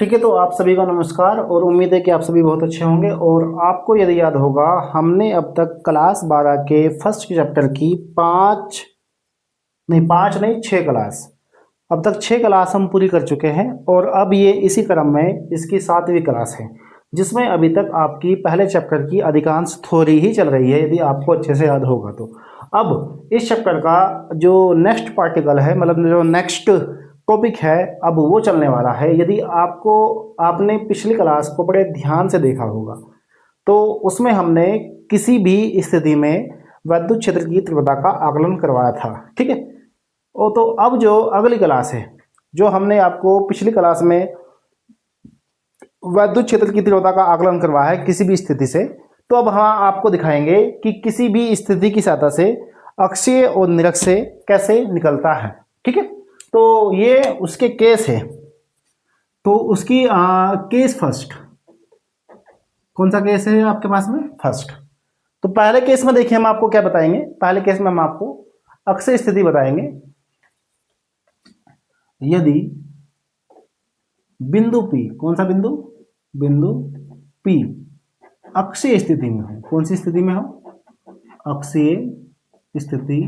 ठीक है, तो आप सभी को नमस्कार और उम्मीद है कि आप सभी बहुत अच्छे होंगे। और आपको यदि याद होगा, हमने अब तक क्लास 12 के फर्स्ट चैप्टर की पाँच नहीं 6 क्लास, अब तक 6 क्लास हम पूरी कर चुके हैं। और अब ये इसी क्रम में इसकी 7वीं क्लास है, जिसमें अभी तक आपकी पहले चैप्टर की अधिकांश थ्योरी ही चल रही है, यदि आपको अच्छे से याद होगा तो। अब इस चैप्टर का जो नेक्स्ट पार्टिकल है, मतलब जो नेक्स्ट टॉपिक है, अब वो चलने वाला है। यदि आपने पिछली क्लास को बड़े ध्यान से देखा होगा तो उसमें हमने किसी भी स्थिति में विद्युत क्षेत्र की तीव्रता का आकलन करवाया था। ठीक है, ओ तो अब जो अगली क्लास है, जो हमने आपको पिछली क्लास में विद्युत क्षेत्र की तीव्रता का आकलन करवाया है किसी भी स्थिति से, तो अब हाँ आपको दिखाएंगे कि किसी भी स्थिति की सहायता से अक्षीय और निरक्षीय कैसे निकलता है। ठीक है, तो ये उसके केस है। तो उसकी केस फर्स्ट, कौन सा केस है आपके पास में? फर्स्ट। तो पहले केस में देखिए हम आपको क्या बताएंगे। पहले केस में हम आपको अक्षीय स्थिति बताएंगे। यदि बिंदु P, कौन सा बिंदु? बिंदु P अक्षीय स्थिति में हो। कौन सी स्थिति में हो? अक्षीय स्थिति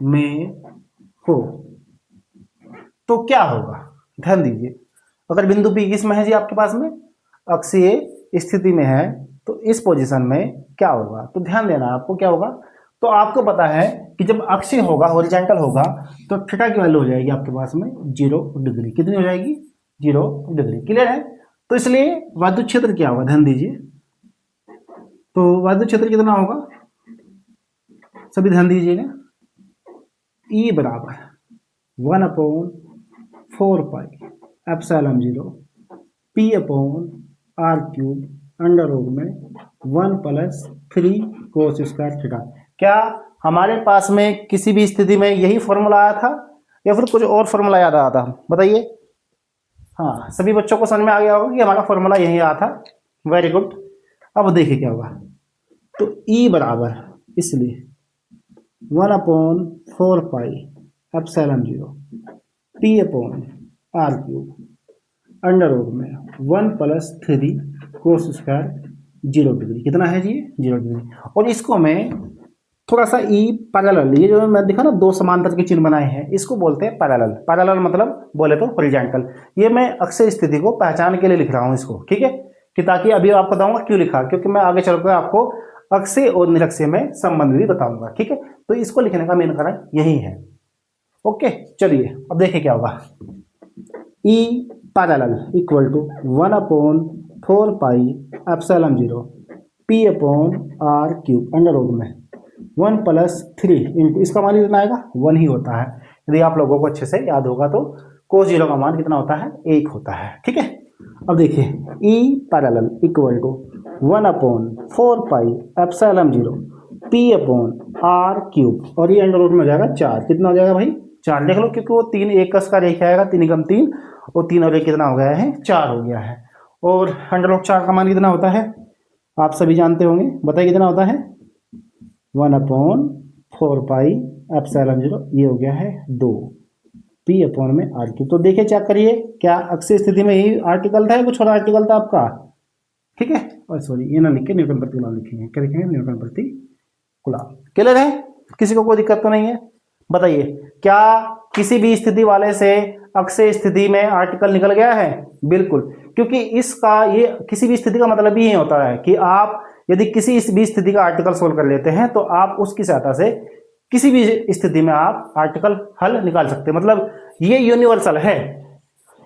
में हो तो क्या होगा? ध्यान दीजिए, अगर बिंदु P किस में है जी आपके पास में? अक्षीय स्थिति में है, तो इस पोजीशन में क्या होगा? तो ध्यान देना आपको क्या होगा। तो आपको पता है कि जब अक्षीय होगा, हॉरिजॉन्टल होगा, तो थीटा की वैल्यू हो जाएगी आपके पास में 0 डिग्री। कितनी हो जाएगी? 0 डिग्री। क्लियर है? तो इसलिए विद्युत क्षेत्र क्या होगा? ध्यान दीजिए, तो विद्युत क्षेत्र कितना होगा? सभी ध्यान दीजिएगा। E बराबर 1/4 pi epsilon 0 P/r³ under root में 1 + 3 cos स्क्वायर थीटा। क्या हमारे पास में किसी भी स्थिति में यही फॉर्मूला आया था या फिर कुछ और फॉर्मूला याद आया था? बताइए। हाँ, सभी बच्चों को समझ में आ गया होगा कि हमारा फॉर्मूला यही आया था। Very good. अब देखिए क्या होगा। तो E बराबर, इसलिए 1/4 pi epsilon 0 P/r³ under root में 1 + 3 cos स्क्वायर 0 डिग्री। कितना है जी? 0 डिग्री। और इसको मैं थोड़ा सा E पैरेलल, ये जो मैं दिखा ना दो समांतर के चिन्ह बनाए हैं, इसको बोलते हैं पैरेलल। पैरेलल मतलब बोले तो हॉरिजॉन्टल। ये मैं अक्षीय स्थिति को पहचान के लिए लिख रहा हूँ इसको। ठीक है, कि ताकि अभी आपको बताऊंगा क्यों लिखा, क्योंकि मैं आगे चलकर आपको अक्षीय और निरक्षीय में संबंध भी बताऊंगा। ठीक है, तो इसको लिखने का मेन कारण यही है। ओके, चलिए अब देखिए क्या होगा। E parallel equal to 1/4 pi epsilon 0 P/r³ under root में 1 + 3 इंटू, इसका मान कितना आएगा? 1 ही होता है। यदि आप लोगों को अच्छे से याद होगा तो cos 0 का मान कितना होता है? 1 होता है। ठीक है, अब देखिए E parallel equal to 1/4 pi epsilon 0 P/r³ और ये अंडर रूट में हो जाएगा 4। कितना हो जाएगा भाई? 4 लिख लो, क्योंकि वो 3 एक कस का रेखा आएगा, 3 × 3 और 3 और 1 कितना हो गया है? 4 हो गया है। और अंडर रूट 4 का मान कितना होता है? आप सभी जानते होंगे, बताइए कितना होता है? 1/4 पाई एप्सिलॉन 0, ये हो गया है 2 P/r³। तो देखिए चेक करिए, क्या अक्षीय स्थिति में ही आर्टिकल था या कुछ और आर्टिकल था आपका? ठीक है, और सॉरी ये ना लिख के न्यूटन प्रति कूलम लिखेंगे। क्या लिखेंगे? न्यूटन प्रति कूलम। क्लियर है? किसी को कोई दिक्कत तो नहीं है? बताइए, क्या किसी भी स्थिति वाले से अक्षीय स्थिति में आर्टिकल निकल गया है? बिल्कुल, क्योंकि इसका ये किसी भी स्थिति का मतलब ही होता है कि आप यदि किसी भी स्थिति का आर्टिकल सोल्व कर लेते हैं तो आप उसकी सहायता से किसी भी स्थिति में आप आर्टिकल हल निकाल सकते हैं। मतलब ये यूनिवर्सल है,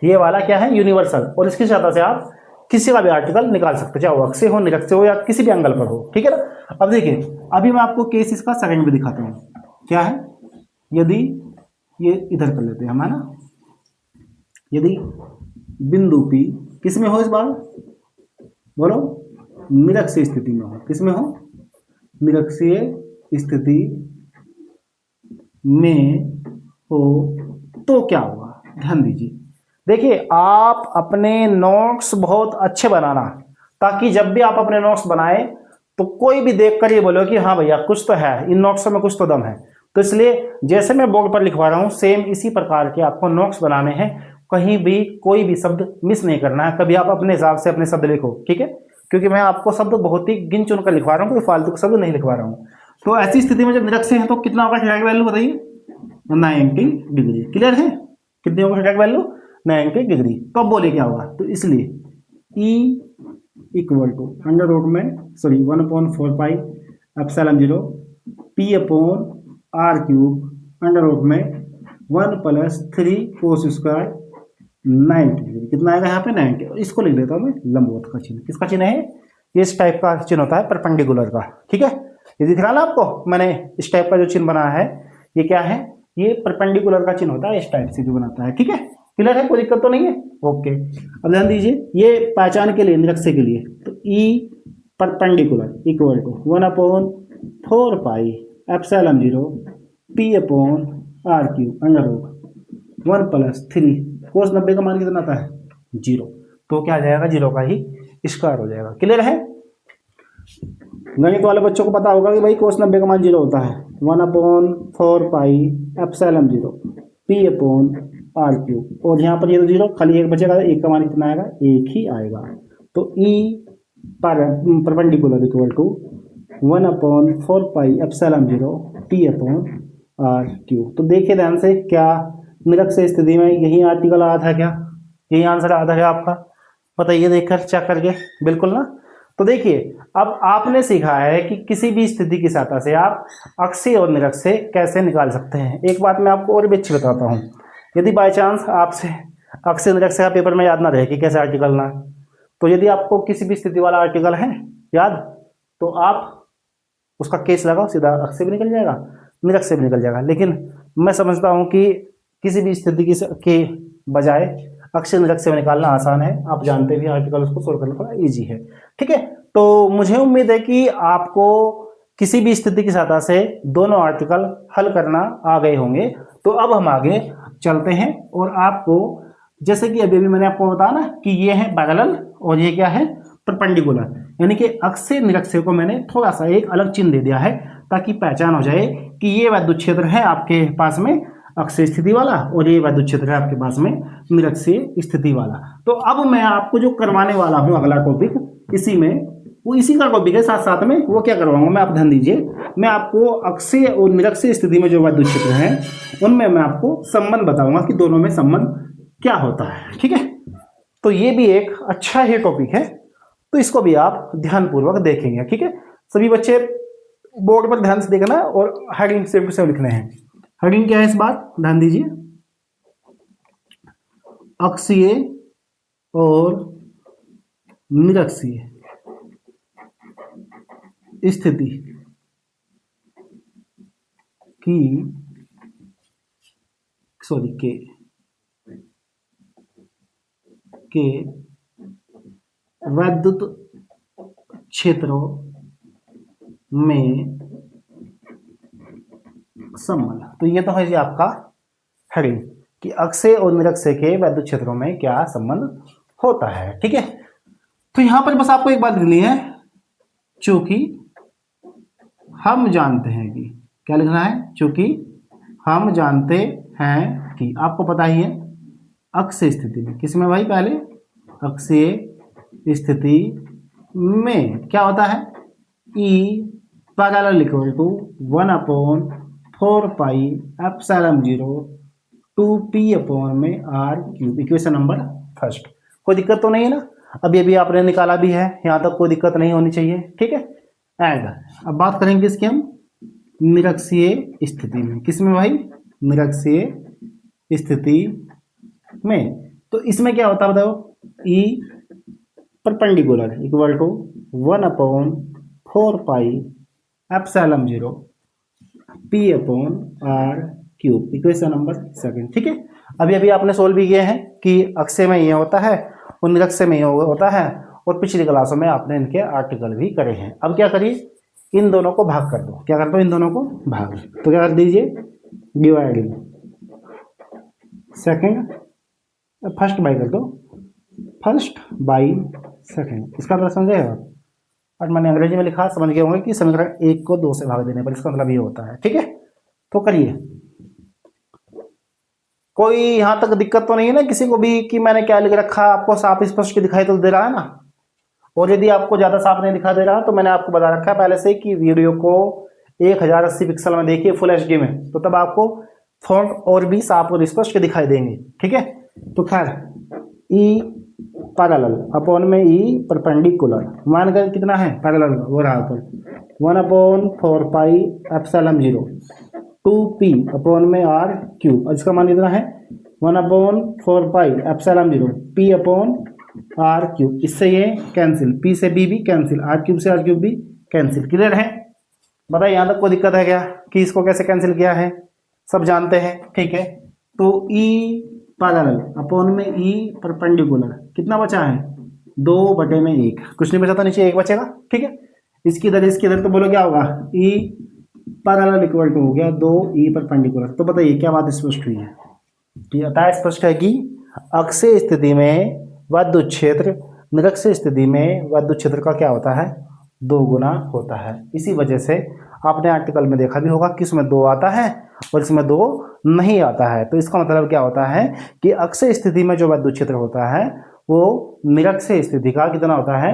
ये वाला क्या है? यूनिवर्सल। और इसकी सहायता से आप किसी का भी आर्टिकल निकाल सकते हैं, चाहे वो अक्षीय हो, निरक्षीय हो या किसी भी एंगल पर हो। ठीक है ना? अब देखिए, अभी मैं आपको केस इसका सेकंड में दिखाता हूँ। क्या है? यदि ये इधर कर लेते हैं हम, है ना। यदि बिंदु P किस में हो? इस बार बोलो, निरक्षीय स्थिति में हो। किस में हो? निरक्षीय स्थिति में हो तो क्या होगा? ध्यान दीजिए। देखिए, आप अपने नोट्स बहुत अच्छे बनाना, ताकि जब भी आप अपने नोट्स बनाए तो कोई भी देखकर ये बोलो कि हाँ भैया कुछ तो है, इन नोट्स में कुछ तो दम है। तो इसलिए जैसे मैं बोर्ड पर लिखवा रहा हूँ, सेम इसी प्रकार के आपको नोट्स बनाने हैं। कहीं भी कोई भी शब्द मिस नहीं करना है, कभी आप अपने हिसाब से अपने शब्द लिखो, ठीक है, क्योंकि मैं आपको शब्द बहुत ही गिन चुन कर लिखवा रहा हूँ, कोई फालतू के शब्द नहीं लिखवा रहा हूँ। तो ऐसी स्थिति में जब निरक्षीय है तो कितना होगा थीटा की वैल्यू बताइए, 90 डिग्री। क्लियर है, कितनी होगा थीटा की वैल्यू, 90 डिग्री। तो अब बोले क्या होगा, तो इसलिए E equal to under root में 1/4 pi epsilon 0 P upon R cube under root में 1 + 3 कोस स्क्वायर 90 डिग्री। कितना आएगा यहाँ पे 90। और इसको लिख देता हूँ मैं लंबवत का चिन्ह। किसका चिन्ह है, ये इस टाइप का चिन्ह होता है परपेंडिकुलर का, ठीक है। ये दिख रहा ना आपको, मैंने इस टाइप का जो चिन्ह बनाया है ये क्या है, ये परपेंडिकुलर का चिन्ह होता है, इस टाइप से जो बनाता है, ठीक है। क्लियर है, कोई दिक्कत तो नहीं है, ओके। अब ध्यान दीजिए, ये पहचान के लिए निरक्षीय के लिए, तो E perpendicular equal to 1/4 pi epsilon 0 P upon R cube under root 1 + 3 cos 90 का मान कितना आता है 0, तो क्या आ जाएगा 0 का ही स्क्वायर हो जाएगा। क्लियर है, गणित वाले बच्चों को पता होगा कि भाई कोस 90 का मान 0 होता है 1/4 pi epsilon 0 P upon R cube, और यहाँ पर ये तो 0 खाली एक बचेगा, एक का मान कितना आएगा, एक ही आएगा। तो E perpendicular equal to 1/4 pi epsilon 0 P upon R cube. तो देखिए ध्यान से, क्या निरक्षीय स्थिति में यही आर्टिकल आया था, क्या यही आंसर आता है आपका, बताइए देखकर चेक करके, बिल्कुल ना। तो देखिए अब आपने सीखा है कि किसी भी स्थिति की सहायता से आप अक्षीय और निरक्षीय कैसे निकाल सकते हैं। एक बात मैं आपको और भी अच्छी बताता हूँ, यदि बाय चांस आपसे अक्षीय निरक्षीय का पेपर में याद ना रहे कि कैसे आर्टिकल ना, तो यदि आपको किसी भी स्थिति वाला आर्टिकल है याद, तो आप उसका केस लगाओ, सीधा अक्षीय भी निकल जाएगा, निरक्षीय भी निकल जाएगा। लेकिन मैं समझता हूँ कि किसी भी स्थिति के बजाय अक्षीय निरक्षीय निकालना आसान है, आप जानते भी आर्टिकल, उसको सोल्व करना थोड़ा ईजी है, ठीक है। तो मुझे उम्मीद है कि आपको किसी भी स्थिति की सहायता से दोनों आर्टिकल हल करना आ गए होंगे। तो अब हम आगे चलते हैं, और आपको जैसे कि अभी मैंने आपको बताया ना कि ये है पैरेलल और ये क्या है परपेंडिकुलर, यानी कि अक्षीय निरक्षीय को मैंने थोड़ा सा एक अलग चिन्ह दे दिया है ताकि पहचान हो जाए कि ये विद्युत क्षेत्र है आपके पास में अक्षीय स्थिति वाला, और ये विद्युत क्षेत्र है आपके पास में निरक्षीय स्थिति वाला। तो अब मैं आपको जो करवाने वाला हूं अगला टॉपिक, इसी में वो इसी का टॉपिक है, साथ साथ में वो क्या करवाऊंगा मैं, आप ध्यान दीजिए, मैं आपको अक्षीय और निरक्षीय स्थिति में जो विद्युत क्षेत्र हैं उनमें मैं आपको संबंध बताऊंगा कि दोनों में संबंध क्या होता है, ठीक है। तो ये भी एक अच्छा ही टॉपिक है, तो इसको भी आप ध्यानपूर्वक देखेंगे, ठीक है। सभी बच्चे बोर्ड पर ध्यान से देखना और हेडिंग से लिखने हैं। हेडिंग क्या है इस बार, ध्यान दीजिए, अक्षीय और निरक्षीय स्थिति की के विद्युत क्षेत्रों में संबंध। तो ये तो है जी आपका हेडिंग कि अक्षीय और निरक्षीय के विद्युत क्षेत्रों में क्या संबंध होता है, ठीक है। तो यहां पर बस आपको एक बात लिखनी है, चूंकि हम जानते हैं कि, क्या लिखना है, चूंकि हम जानते हैं कि, आपको पता ही है अक्षीय स्थिति में, किसमें भाई, पहले अक्षीय स्थिति में क्या होता है, E parallel equal to 1/4 pi epsilon 0 2P upon में R cube. Equation number first, कोई दिक्कत तो नहीं है ना, अभी आपने निकाला भी है, यहाँ तक कोई दिक्कत नहीं होनी चाहिए, ठीक है। एंड अब बात करेंगे इसकी हम निरक्षीय स्थिति में, किसमें भाई, निरक्षीय स्थिति में। तो इसमें क्या होता है बताओ, E perpendicular equal to 1/4 pi epsilon 0 P upon R cube. Equation number second, ठीक है। अभी आपने सोल्व भी किए हैं कि अक्षय में ये होता है और निरक्षीय में ये होता है, और पिछली क्लासों में आपने इनके आर्टिकल भी करे हैं। अब क्या करिए, इन दोनों को भाग कर दो, क्या कर दो, इन दोनों को भाग, तो क्या कर दीजिए, डिवाइडिंग सेकंड, फर्स्ट बाई कर दो, फर्स्ट बाई सेकंड। इसका मतलब समझेगा, और मैंने अंग्रेजी में लिखा, समझ गए होंगे कि समीकरण 1 को 2 से भाग देने पर इसका मतलब ये होता है, ठीक है। तो करिए, कोई यहाँ तक दिक्कत तो नहीं है ना किसी को भी कि मैंने क्या लिख रखा, आपको साफ स्पष्ट दिखाई तो दे रहा है ना। और यदि आपको ज़्यादा साफ नहीं दिखा दे रहा तो मैंने आपको बता रखा है पहले से कि वीडियो को 1080 पिक्सल में देखिए फुल एचडी में, तो तब आपको फॉन्ट और भी साफ और स्पष्ट दिखाई देंगे। ठीक है, तो खैर ई पैरेलल अपॉन में ई परपेंडिकुलर, मान कर कितना है पैरेलल वो रहा पर 1/4 पाई एप्सिलॉन 0 2p अपॉन में आर क्यूब, और इसका मान कितना है 1/4 pi epsilon 0 p upon r cube. इससे ये कैंसिल, p से b भी कैंसिल, आर क्यूब से आर क्यूब भी कैंसिल। क्लियर है? बताइए यहाँ तक कोई दिक्कत है क्या कि इसको कैसे कैंसिल किया है? सब जानते हैं। ठीक है, तो e पैरेलल अपॉन में e परपेंडिकुलर कितना बचा है 2/1, कुछ नहीं बचा था, नीचे 1 बचेगा। ठीक है, इसकी इधर तो बोलो क्या होगा e पैरेलल इक्वल टू हो गया 2e परपेंडिकुलर। तो बताइए क्या बात स्पष्ट हुई है? ये स्पष्ट है कि अक्षीय स्थिति में विद्युत क्षेत्र निरक्षीय स्थिति में विद्युत क्षेत्र का क्या होता है 2 गुना होता है। इसी वजह से आपने आर्टिकल में देखा भी होगा कि इसमें 2 आता है और इसमें 2 नहीं आता है। तो इसका मतलब क्या होता है कि अक्षीय स्थिति में जो विद्युत क्षेत्र होता है वो निरक्षीय स्थिति का कितना होता है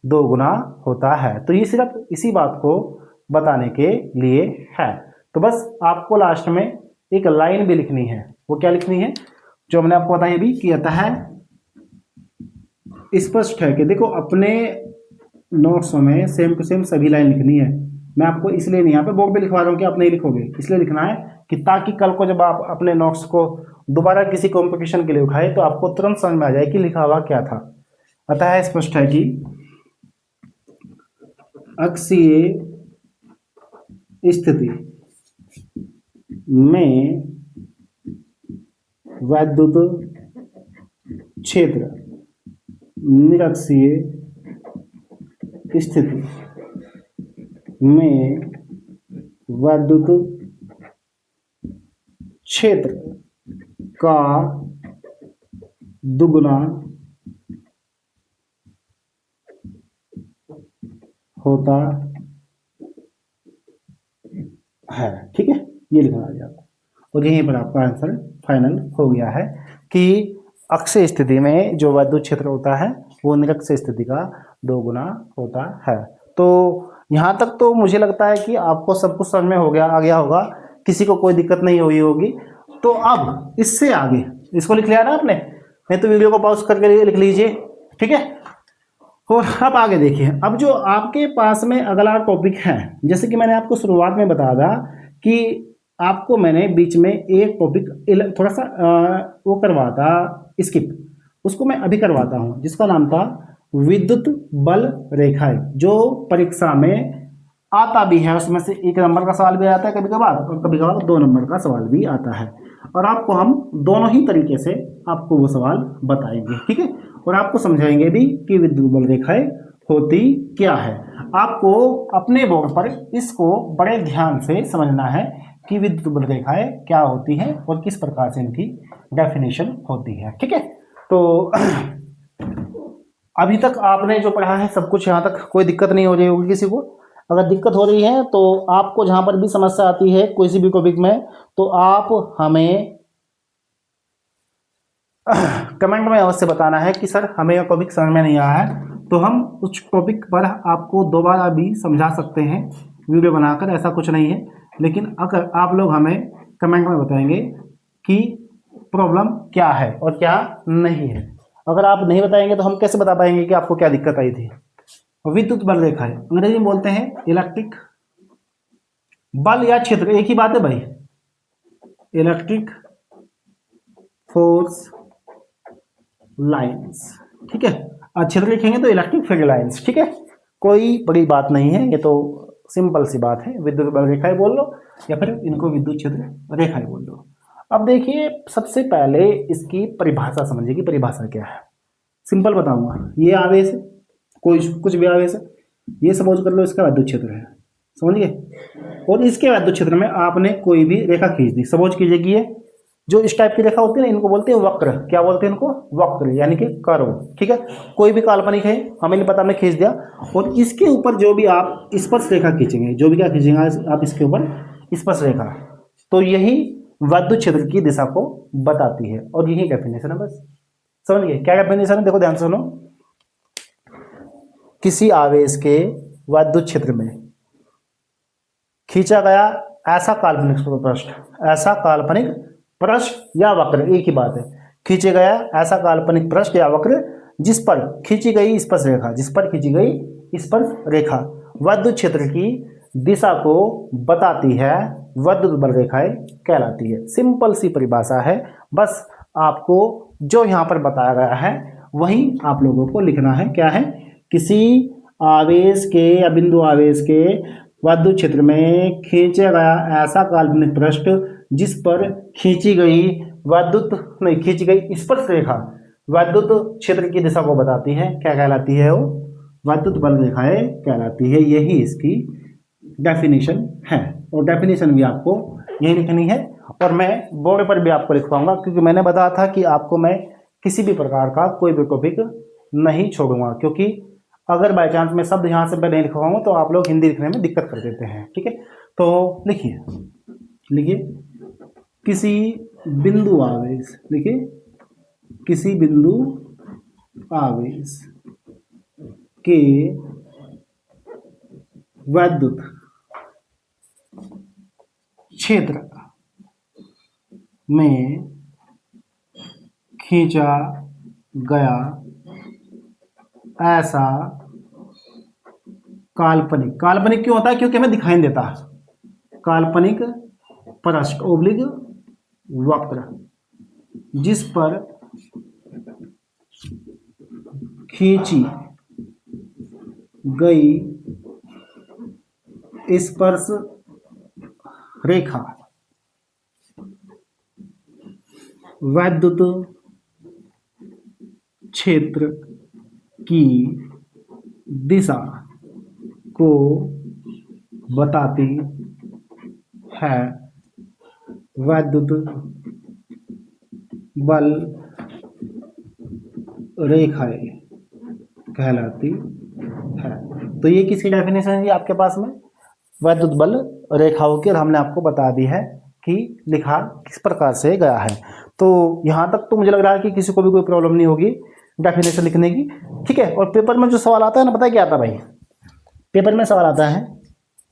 2 गुना होता है। तो ये सिर्फ इसी बात को बताने के लिए है। तो बस आपको लास्ट में एक लाइन भी लिखनी है। वो क्या लिखनी है जो हमने आपको बताया भी कि आता है स्पष्ट है कि देखो अपने नोट्स में सेम टू सेम सभी लाइन लिखनी है। मैं आपको इसलिए नहीं यहाँ पे बोर्ड पे लिखवा रहा हूँ कि आप नहीं लिखोगे, इसलिए लिखना है कि ताकि कल को जब आप अपने नोट्स को दोबारा किसी कॉम्पिटिशन के लिए उठाए तो आपको तुरंत समझ में आ जाए कि लिखा हुआ क्या था। अतः स्पष्ट है कि अक्षीय स्थिति में विद्युत क्षेत्र निरक्षीय स्थिति में विद्युत क्षेत्र का दुगुना होता है। ठीक है, ये लिखना है आपको, और यहीं पर आपका आंसर फाइनल हो गया है कि अक्षीय स्थिति में जो विद्युत क्षेत्र होता है वो निरक्षीय स्थिति का 2 गुना होता है। तो यहाँ तक तो मुझे लगता है कि आपको सब कुछ समझ में आ गया होगा, किसी को कोई दिक्कत नहीं हुई होगी। तो अब इससे आगे इसको लिख लिया ना आपने, नहीं तो वीडियो को पॉज करके लिख लीजिए। ठीक है, और अब आगे देखिए, अब जो आपके पास में अगला टॉपिक है, जैसे कि मैंने आपको शुरुआत में बताया था कि आपको मैंने बीच में एक टॉपिक थोड़ा सा वो करवा था स्किप, उसको मैं अभी करवाता हूँ, जिसका नाम था विद्युत बल रेखाएं, जो परीक्षा में आता भी है। उसमें से 1 नंबर का सवाल भी आता है कभी कभार, और कभी कभार 2 नंबर का सवाल भी आता है, और आपको हम दोनों ही तरीके से आपको वो सवाल बताएंगे। ठीक है, और आपको समझाएंगे भी कि विद्युत बल रेखाएं होती क्या है। आपको अपने बोर्ड पर इसको बड़े ध्यान से समझना है कि विद्युत बल रेखाएं क्या होती हैं और किस प्रकार से इनकी डेफिनेशन होती है। ठीक है, तो अभी तक आपने जो पढ़ा है सब कुछ यहाँ तक कोई दिक्कत नहीं हो रही होगी किसी को। अगर दिक्कत हो रही है तो आपको जहाँ पर भी समस्या आती है किसी भी टॉपिक में, तो आप हमें कमेंट में अवश्य बताना है कि सर हमें यह टॉपिक समझ में नहीं आया है, तो हम उस टॉपिक पर आपको दोबारा भी समझा सकते हैं वीडियो बनाकर, ऐसा कुछ नहीं है। लेकिन अगर आप लोग हमें कमेंट में बताएंगे कि प्रॉब्लम क्या है और क्या नहीं है। अगर आप नहीं बताएंगे तो हम कैसे बता पाएंगे कि आपको क्या दिक्कत आई थी। विद्युत बल रेखा है, अंग्रेजी में बोलते हैं इलेक्ट्रिक बल या क्षेत्र, एक ही बात है भाई, इलेक्ट्रिक फोर्स लाइंस। ठीक है, क्षेत्र लिखेंगे तो इलेक्ट्रिक फील्ड लाइंस। ठीक है, कोई बड़ी बात नहीं है, ये तो सिंपल सी बात है। विद्युत बल रेखाएं बोल लो या फिर इनको विद्युत क्षेत्र रेखाएं बोल लो। अब देखिए, सबसे पहले इसकी परिभाषा समझिए कि परिभाषा क्या है। सिंपल बताऊंगा, ये आवेश है, कोई कुछ भी आवेश है, ये समझ कर लो इसका विद्युत क्षेत्र है, समझिए। और इसके विद्युत क्षेत्र में आपने कोई भी रेखा खींच दी, समझ कीजिए कि ये जो इस टाइप की रेखा होती है ना, इनको बोलते हैं वक्र। क्या बोलते हैं इनको? वक्र, यानी कि कर्व। ठीक है, कोई भी काल्पनिक है, हमें नहीं पता, हमने खींच दिया, और इसके ऊपर जो भी आप स्पर्श रेखा खींचेंगे, जो भी क्या खींचेंगे आप इसके ऊपर स्पर्श रेखा, तो यही विद्युत क्षेत्र की दिशा को बताती है। और यही डेफिनेशन है, बस समझ गए क्या डेफिनेशन है। देखो ध्यान से सुनो, किसी आवेश के विद्युत क्षेत्र में खींचा गया ऐसा काल्पनिक पृष्ठ, ऐसा काल्पनिक पृष्ठ या वक्र, एक ही बात है, खींचे गया ऐसा काल्पनिक पृष्ठ या वक्र जिस पर खींची गई स्पर्श रेखा, जिस पर खींची गई स्पर्श रेखा विद्युत क्षेत्र की दिशा को बताती है, विद्युत बल रेखाएं कहलाती है। सिंपल सी परिभाषा है, बस आपको जो यहाँ पर बताया गया है वही आप लोगों को लिखना है। क्या है, किसी आवेश के या बिंदु आवेश के विद्युत क्षेत्र में खींचा गया ऐसा काल्पनिक पृष्ठ जिस पर खींची गई स्पर्श रेखा विद्युत क्षेत्र की दिशा को बताती है, क्या कहलाती है वो, विद्युत बल रेखाएं कहलाती है। यही इसकी डेफिनेशन है और डेफिनेशन भी आपको यही लिखनी है और मैं बोर्ड पर भी आपको लिखवाऊंगा, क्योंकि मैंने बताया था कि आपको मैं किसी भी प्रकार का कोई भी टॉपिक नहीं छोड़ूंगा, क्योंकि अगर बाय चांस मैं शब्द यहाँ से नहीं लिखवाऊंगा तो आप लोग हिंदी लिखने में दिक्कत कर देते हैं। ठीक है, तो लिखिए किसी बिंदु आवेश, लिखिए किसी बिंदु आवेश के विद्युत क्षेत्र में खींचा गया ऐसा काल्पनिक क्यों होता है, क्योंकि हमें दिखाई नहीं देता, काल्पनिक पृष्ठ ओब्लिक वक्र जिस पर खींची गई स्पर्श रेखा विद्युत क्षेत्र की दिशा को बताती है, विद्युत बल रेखाएं कहलाती है। तो ये किसकी डेफिनेशन है आपके पास में, विद्युत बल रेखाओं की, और हमने आपको बता दी है कि लिखा किस प्रकार से गया है। तो यहाँ तक तो मुझे लग रहा है कि किसी को भी कोई प्रॉब्लम नहीं होगी डेफिनेशन लिखने की। ठीक है, और पेपर में जो सवाल आता है ना, पता है क्या आता है भाई, पेपर में सवाल आता है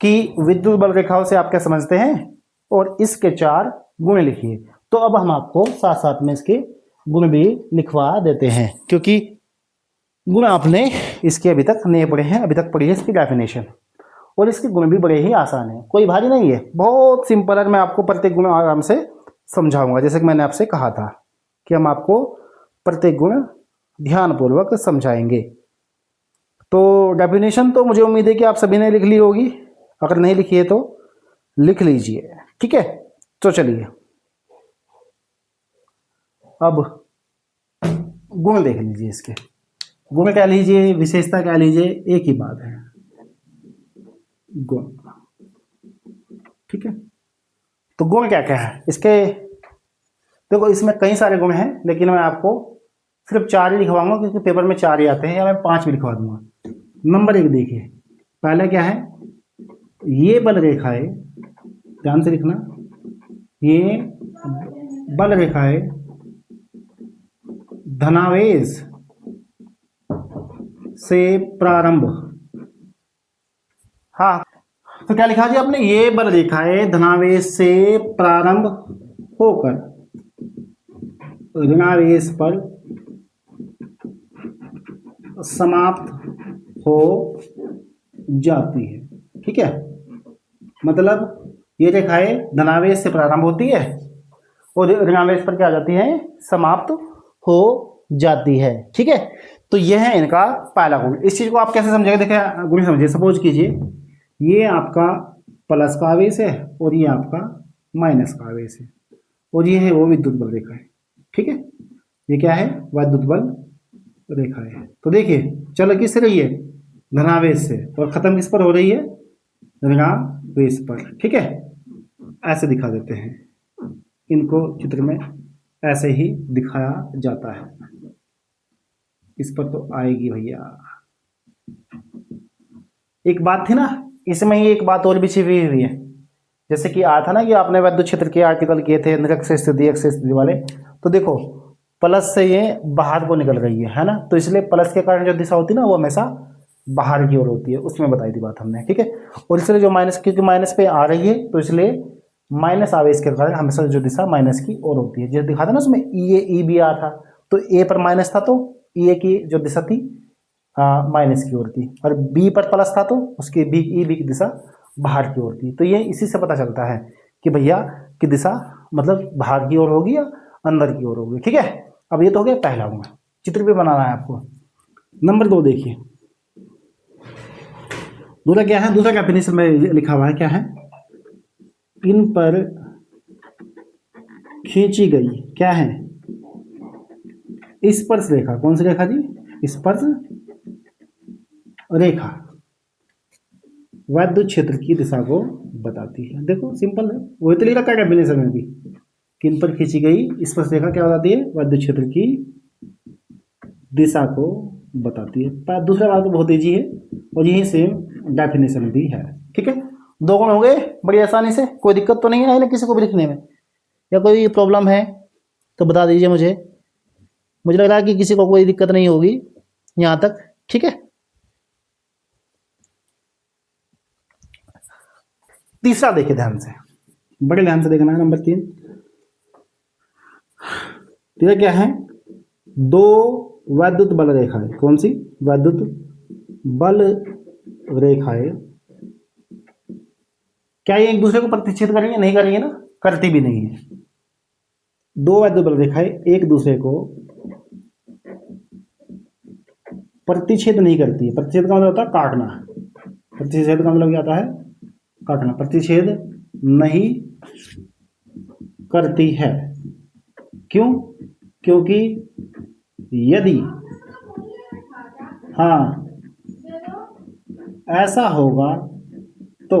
कि विद्युत बल रेखाओं से आप क्या समझते हैं और इसके 4 गुण लिखिए। तो अब हम आपको साथ साथ में इसके गुण भी लिखवा देते हैं, क्योंकि गुण आपने इसके अभी तक नहीं पढ़े हैं, अभी तक पढ़ी है इसकी डेफिनेशन, और इसके गुण भी बड़े ही आसान है, कोई भारी नहीं है, बहुत सिंपल है। मैं आपको प्रत्येक गुण आराम से समझाऊंगा, जैसे कि मैंने आपसे कहा था कि हम आपको प्रत्येक गुण ध्यानपूर्वक समझाएंगे। तो डेफिनेशन तो मुझे उम्मीद है कि आप सभी ने लिख ली होगी, अगर नहीं लिखी है तो लिख लीजिए। ठीक है, तो चलिए अब गुण देख लीजिए। इसके गुण क्या लीजिए, विशेषता क्या लीजिए, एक ही बात है, गुण। ठीक है, तो गुण क्या क्या है इसके, देखो इसमें कई सारे गुण हैं, लेकिन मैं आपको सिर्फ 4 ही लिखवाऊंगा, क्योंकि पेपर में 4 ही आते हैं, या मैं 5 भी लिखवा दूंगा। नंबर 1 देखिए, पहला क्या है, ये बल रेखाएं, ध्यान से लिखना, ये बल रेखाएं धनावेश से प्रारंभ, हाँ तो क्या लिखा जी आपने, ये बल रेखाएं धनावेश से प्रारंभ होकर ऋणावेश पर समाप्त हो जाती है। ठीक है, मतलब ये रेखाएं धनावेश से प्रारंभ होती है और ऋणावेश पर क्या आ जाती है, समाप्त हो जाती है। ठीक है, तो यह है इनका पहला गुण। इस चीज को आप कैसे समझेंगे, देखिए गुण समझिए, सपोज कीजिए ये आपका प्लस का आवेश है और ये आपका माइनस का आवेश है, और ये है वो विद्युत बल रेखा है। ठीक है, ये क्या है, विद्युत बल रेखा है। तो देखिए चलो किस रही है, धनावेश से, और खत्म किस पर हो रही है, ऋणावेश पर। ठीक है, ऐसे दिखा देते हैं इनको, चित्र में ऐसे ही दिखाया जाता है। इस पर तो आएगी भैया, एक बात थी ना इसमें, ही एक बात और भी छिपी हुई है, जैसे कि आया था ना कि आपने विद्युत क्षेत्र के आर्टिकल किए थे निरक्ष स्थिति अक्ष स्थिति वाले, तो देखो प्लस से ये बाहर को निकल रही है ना, तो इसलिए प्लस के कारण जो दिशा होती है ना वो हमेशा बाहर की ओर होती है, उसमें बताई थी बात हमने, ठीक है। और इसलिए जो माइनस, क्योंकि माइनस पे आ रही है तो इसलिए माइनस आवेश के कारण हमेशा जो दिशा माइनस की ओर होती है। जैसे दिखा था ना उसमें ई बी आ था, तो ए पर माइनस था तो ई की जो दिशा थी माइनस की ओर थी, और बी पर प्लस था तो उसकी बी ई बी की दिशा बाहर की ओर थी। तो ये इसी से पता चलता है कि भैया की दिशा मतलब बाहर की ओर होगी या अंदर की ओर होगी, ठीक है। अब ये तो हो गया पहला गुण, चित्र भी बनाना है आपको। नंबर 2 देखिए, दूसरा क्या है, दूसरा डेफिनेशन में लिखा हुआ है क्या है, इन पर खींची गई क्या है स्पर्श रेखा। कौन सी रेखा जी, स्पर्श रेखा विद्युत क्षेत्र की दिशा को बताती है। देखो सिंपल है, वही तो लिख रखा है डेफिनेशन में भी, किन पर खींची गई स्पर्श रेखा क्या बताती है, विद्युत क्षेत्र की दिशा को बताती है। दूसरा बात तो बहुत ईजी है और यही सेम डेफिनेशन भी है, ठीक है। 2 गुण हो गए बड़ी आसानी से, कोई दिक्कत तो नहीं है ना किसी को भी लिखने में, या कोई प्रॉब्लम है तो बता दीजिए मुझे लग रहा है कि किसी को कोई दिक्कत नहीं होगी यहाँ तक, ठीक है। तीसरा देखिए ध्यान से, बड़े ध्यान से देखना है, नंबर 3 तीसरा क्या है, 2 वैद्युत बल रेखाएं। कौन सी, वैद्युत बल रेखाएं क्या ये एक दूसरे को प्रतिच्छेद करेंगे, नहीं करेंगे ना, करती भी नहीं है। 2 वैद्युत बल रेखाएं एक दूसरे को प्रतिच्छेद नहीं करती है। प्रतिच्छेद का मतलब होता है काटना, प्रतिच्छेद का मतलब क्या होता है, काटना। प्रतिच्छेद नहीं करती है, क्यों, क्योंकि यदि हाँ ऐसा होगा तो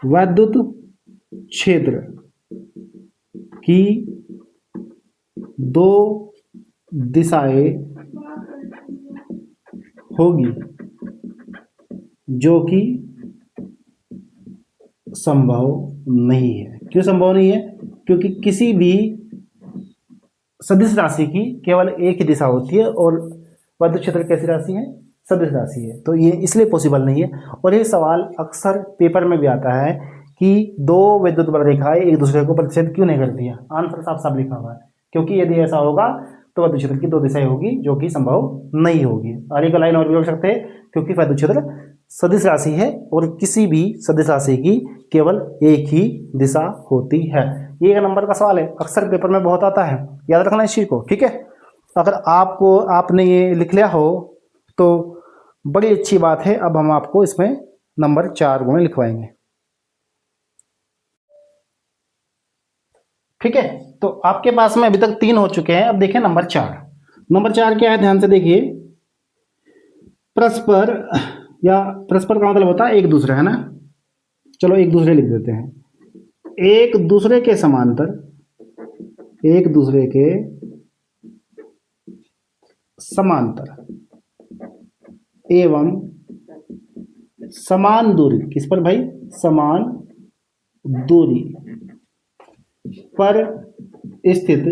विद्युत क्षेत्र की 2 दिशाएं होगी जो कि संभव नहीं है। क्यों संभव नहीं है, क्योंकि किसी भी सदिश राशि की केवल एक ही दिशा होती है और विद्युत क्षेत्र कैसी राशि है, सदिश राशि है, तो ये इसलिए पॉसिबल नहीं है। और ये सवाल अक्सर पेपर में भी आता है कि 2 विद्युत बल रेखाएं एक दूसरे को प्रतिच्छेद क्यों नहीं करती है। आंसर साफ साफ लिखा हुआ है, क्योंकि यदि ऐसा होगा तो विद्युत क्षेत्र की 2 दिशाएं होगी जो कि संभव नहीं होगी। और एक लाइन और भी बोल सकते हैं, क्योंकि विद्युत क्षेत्र सदिश राशि है और किसी भी सदिश राशि की केवल एक ही दिशा होती है। ये 1 नंबर का सवाल है, अक्सर पेपर में बहुत आता है, याद रखना इस चीज को, ठीक है। अगर आपने ये लिख लिया हो तो बड़ी अच्छी बात है। अब हम आपको इसमें नंबर 4 गुण लिखवाएंगे, ठीक है। तो आपके पास में अभी तक 3 हो चुके हैं, अब देखें नंबर 4। नंबर 4 क्या है, ध्यान से देखिए, परस्पर, या परस्पर का मतलब होता है एक दूसरे, है ना, चलो एक दूसरे लिख देते हैं, एक दूसरे के समांतर, एक दूसरे के समांतर एवं समान दूरी, किस पर भाई, समान दूरी पर स्थित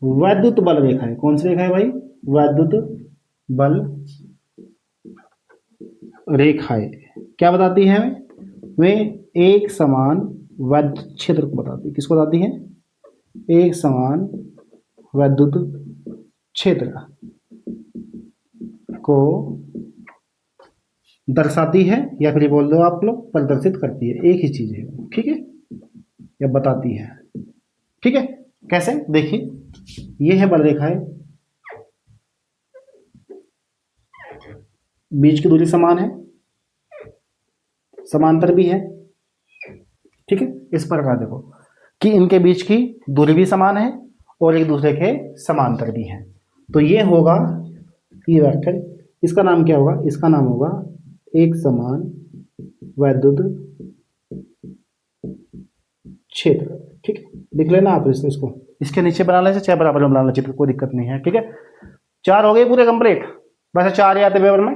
वैद्युत बल रेखाएं। कौन सी रेखा है भाई, वैद्युत बल रेखाएं क्या बताती हैं, वे एक समान विद्युत क्षेत्र को बताती है। किसको बताती है, एक समान विद्युत क्षेत्र को दर्शाती है, या फिर बोल दो आप लोग प्रदर्शित करती है, एक ही चीज है, ठीक है, या बताती है, ठीक है। कैसे, देखिए ये है बल रेखाएं, बीच की दूरी समान है, समांतर भी है, ठीक है। इस प्रकार देखो कि इनके बीच की दूरी भी समान है और एक दूसरे के समांतर भी है, तो ये होगा ई वेक्टर। इसका नाम क्या होगा, इसका नाम होगा एक समान वैद्युत क्षेत्र, ठीक है। लिख लेना आप इसको, इसके नीचे बना लेना, चाहे बराबर में बना लेना चित्र, कोई दिक्कत नहीं है, ठीक है। 4 हो गए पूरे कंप्लीट, वैसे 4 ही आते पेपर में,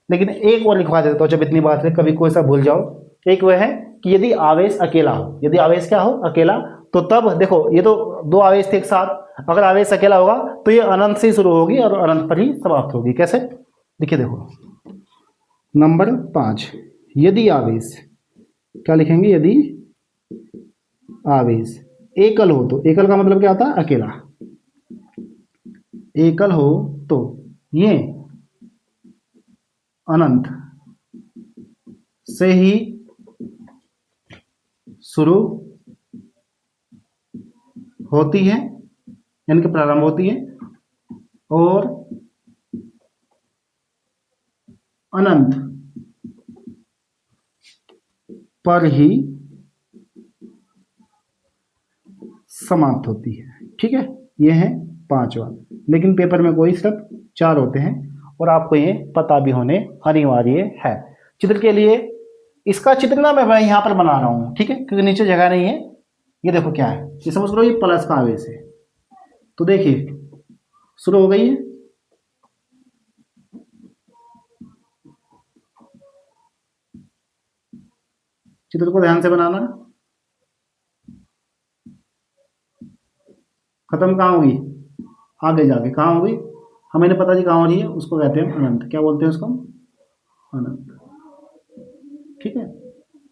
लेकिन एक और लिखवा देता हूँ जब इतनी बात है, कभी कोई सा भूल जाओ। एक वह है कि यदि आवेश अकेला हो, यदि आवेश क्या हो, अकेला, तो तब देखो ये तो दो आवेश थे एक साथ, अगर आवेश अकेला होगा तो ये अनंत से शुरू होगी और अनंत पर ही समाप्त होगी। कैसे? देखिए देखो नंबर 5, यदि आवेश, क्या लिखेंगे? यदि आवेश एकल हो, तो एकल का मतलब क्या होता है? अकेला। एकल हो तो ये अनंत से ही शुरू होती है, यानी कि प्रारंभ होती है, और अनंत पर ही समाप्त होती है। ठीक है, ये है 5वां, लेकिन पेपर में कोई सिर्फ 4 होते हैं और आपको ये पता भी होने अनिवार्य है। चित्र के लिए इसका चित्र ना मैं यहाँ पर बना रहा हूँ, ठीक है, क्योंकि नीचे जगह नहीं है। ये देखो क्या है, ये समझ लो, ये प्लस का आवेश है। तो देखिए शुरू हो गई है, चित्र को ध्यान से बनाना। खत्म कहाँ होगी? आगे जाके कहाँ होगी? हमें नहीं पता जी कहाँ हो रही है, उसको कहते हैं अनंत। क्या बोलते हैं उसको? अनंत। ठीक है,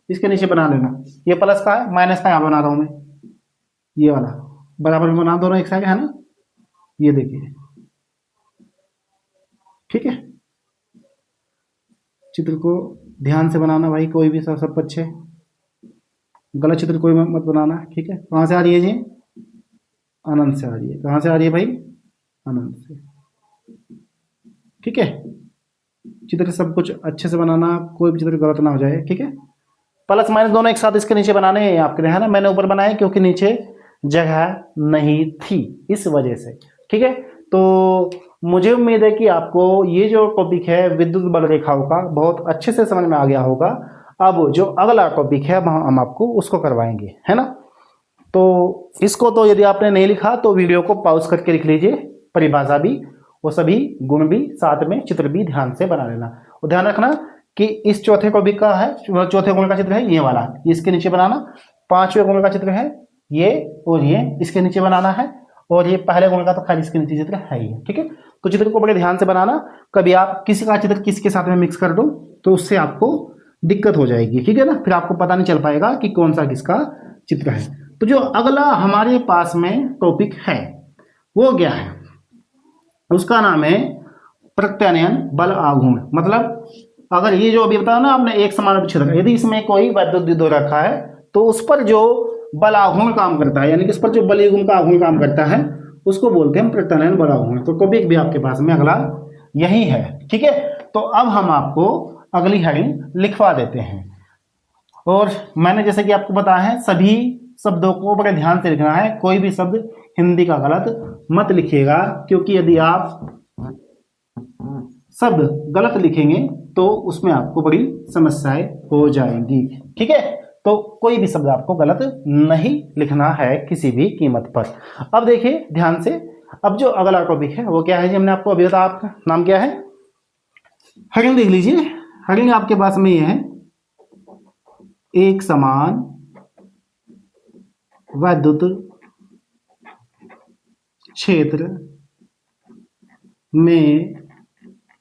इसके नीचे बना लेना। ये प्लस का है, माइनस का यहाँ बना रहा हूँ मैं, ये वाला बराबर में बना, दोनों एक साइड है ना। ये देखिए, ठीक है, चित्र को ध्यान से बनाना भाई, कोई भी सब अच्छे, गलत चित्र कोई मत बनाना। ठीक है, कहाँ से आ रही है जी? अनंत से आ रही है। कहाँ से आ रही है भाई? अनंत से। ठीक है, चित्र सब कुछ अच्छे से बनाना, कोई भी चित्र गलत ना हो जाए। ठीक है, प्लस माइनस दोनों एक साथ इसके नीचे बनाने हैं आपके, है ना। मैंने ऊपर बनाया क्योंकि नीचे जगह नहीं थी, इस वजह से। ठीक है, तो मुझे उम्मीद है कि आपको ये जो टॉपिक है विद्युत बल रेखाओं का बहुत अच्छे से समझ में आ गया होगा। अब जो अगला टॉपिक है हम आपको उसको करवाएंगे, है ना। तो इसको तो यदि आपने नहीं लिखा तो वीडियो को पॉज करके लिख लीजिए, परिभाषा भी, वो सभी गुण भी, साथ में चित्र भी ध्यान से बना लेना। और ध्यान रखना कि इस चौथे टॉपिक का है, चौथे गुण का चित्र है ये वाला, इसके नीचे बनाना। 5वें गुण का चित्र है ये, और ये इसके नीचे बनाना है, और ये पहले गुण का तो खाली इसके नीचे चित्र है ही। ठीक है, तो चित्र को बड़े ध्यान से बनाना। कभी आप किसी का चित्र किसके साथ में मिक्स कर दो तो उससे आपको दिक्कत हो जाएगी। ठीक है ना, फिर आपको पता नहीं चल पाएगा कि कौन सा किसका चित्र है। तो जो अगला हमारे पास में टॉपिक है वो क्या है? उसका नाम है प्रत्यानयन बल आघूर्ण। मतलब अगर ये जो अभी बताया ना आपने, एक समान क्षेत्र, यदि इसमें कोई वैद्युत द्विध्रुव रखा है तो उस पर जो बल आघूर्ण काम करता है, यानी कि इस पर जो बल युग्म का आघूर्ण काम करता है, उसको बोलते हैं प्रत्यानयन बल आघूर्ण। तो टॉपिक भी आपके पास में अगला यही है। ठीक है, तो अब हम आपको अगली हेडिंग लिखवा देते हैं। और मैंने जैसे कि आपको बताया है, सभी शब्दों को बड़े ध्यान से लिखना है, कोई भी शब्द हिंदी का गलत मत लिखिएगा, क्योंकि यदि आप शब्द गलत लिखेंगे तो उसमें आपको बड़ी समस्याएं हो जाएंगी। ठीक है, तो कोई भी शब्द आपको गलत नहीं लिखना है किसी भी कीमत पर। अब देखिए ध्यान से, अब जो अगला टॉपिक है वो क्या है जी? हमने आपको अभी बताया, आपका नाम क्या है? हेडिंग देख लीजिए, हेडिंग आपके पास में ये है, एक समान वैद्युत क्षेत्र में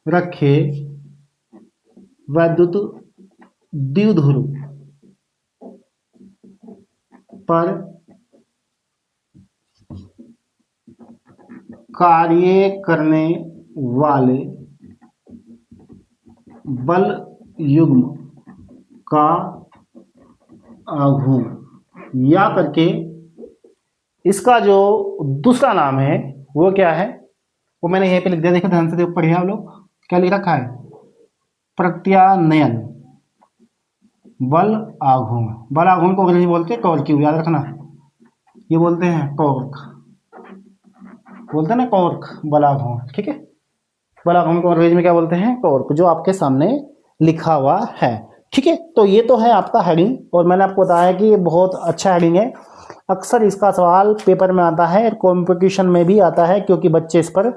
रखे वैद्युत द्विध्रुव पर कार्य करने वाले बल युग्म का आघूर्ण, या करके इसका जो दूसरा नाम है वो क्या है? वो मैंने यहीं पे लिख दिया, देखो ध्यान से पढ़िए आप लोग, क्या लिख रखा है? प्रत्यानयन बल आघूर्ण। बल आघूर्ण को अंग्रेजी बोलते हैं टॉर्क, याद रखना, ये बोलते हैं टॉर्क, बोलते हैं ना टॉर्क, बल आघूर्ण। ठीक है, बल आघूर्ण को अंग्रेजी में क्या बोलते हैं? टॉर्क, जो आपके सामने लिखा हुआ है। ठीक है, तो ये तो है आपका हेडिंग, और मैंने आपको बताया कि ये बहुत अच्छा हेडिंग है। अक्सर इसका सवाल पेपर में आता है, कंपटीशन में भी आता है, क्योंकि बच्चे इस पर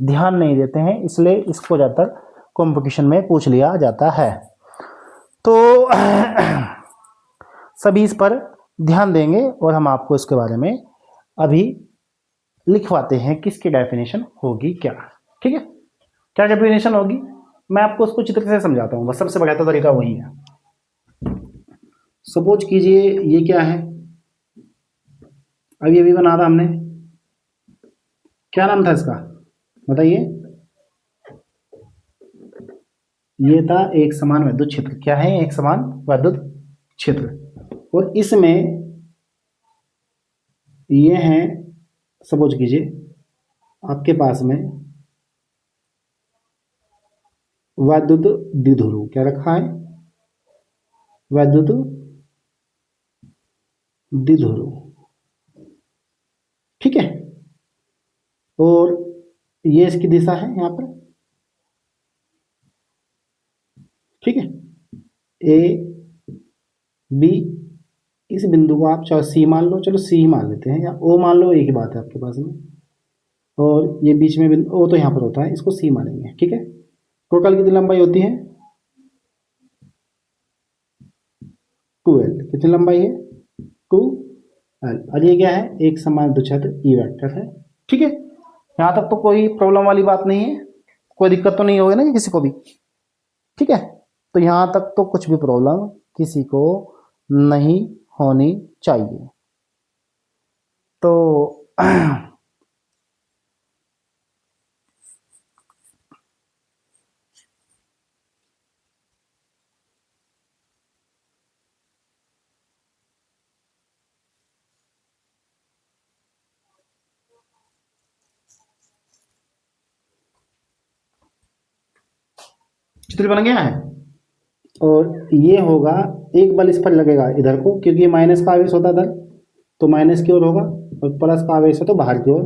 ध्यान नहीं देते हैं, इसलिए इसको ज़्यादातर कॉम्पिटिशन में पूछ लिया जाता है। तो सभी इस पर ध्यान देंगे और हम आपको इसके बारे में अभी लिखवाते हैं कि इसकी डेफिनेशन होगी क्या। ठीक है, क्या डेफिनेशन होगी मैं आपको उसको चित्र से समझाता हूँ, बस सबसे बढ़िया तरीका वही है। सपोज कीजिए ये क्या है, अभी अभी बना था हमने, क्या नाम था इसका बताइए। ये था एक समान वैद्युत क्षेत्र। क्या है? एक समान वैद्युत क्षेत्र। और इसमें ये है, सपोज कीजिए आपके पास में वैद्युत द्विध्रुव क्या रखा है, वैद्युत द्विध्रुव। ठीक है, और ये इसकी दिशा है यहाँ पर। ठीक है, ए बी, इस बिंदु को आप चाहे सी मान लो, चलो सी मान लेते हैं, या ओ मान लो, एक ही बात है आपके पास में। और ये बीच में बिंदु ओ तो यहाँ पर होता है, इसको सी मानेंगे। ठीक है, टोटल कितनी लंबाई होती है? 2l। कितनी लंबाई है? 2l। और ये क्या है? एक समान द्विक्षेत्र ई वेक्टर है। ठीक है, यहाँ तक तो कोई प्रॉब्लम वाली बात नहीं है, कोई दिक्कत तो नहीं होगी ना किसी को भी। ठीक है, तो यहाँ तक तो कुछ भी प्रॉब्लम किसी को नहीं होनी चाहिए। तो चित्र बन गया है। और ये होगा, एक बल इस पर लगेगा इधर को, क्योंकि ये माइनस का आवेश होता है इधर, तो माइनस की ओर होगा, और प्लस का आवेश है तो बाहर की ओर।